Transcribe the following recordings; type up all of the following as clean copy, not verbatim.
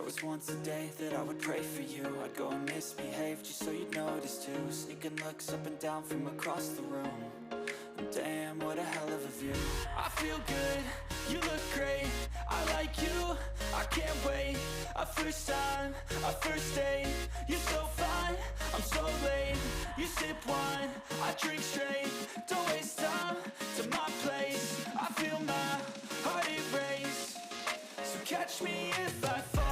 was once a day that I would pray for you. I'd go and misbehave just so you'd notice too. Sneaking looks up and down from across the room. And damn, what a hell of a view. I feel good, you look great, I like you, I can't wait. A first time, a first date, you're so fine, I'm so late. You sip wine, I drink straight, don't waste time to my place. I feel my heart erase, so catch me if I fall.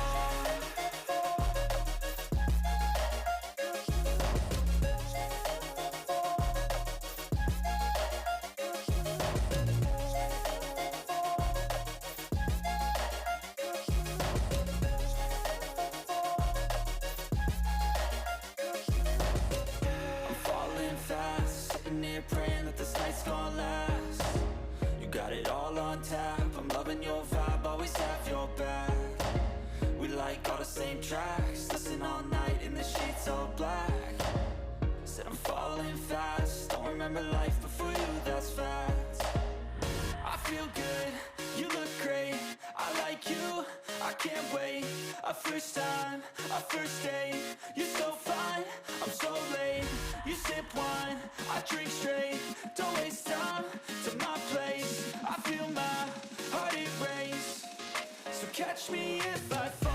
Praying that this night's gonna last. You got it all on tap, I'm loving your vibe, always have your back. We like all the same tracks, listen all night in the sheets all black. Said I'm falling fast, don't remember life before you, that's fact. I feel good, you look great, I like you, I can't wait. A first time, a first date, you're so fine, I'm so late. You sip wine, I drink straight, don't waste time to my place. I feel my heart erase, so catch me if I fall.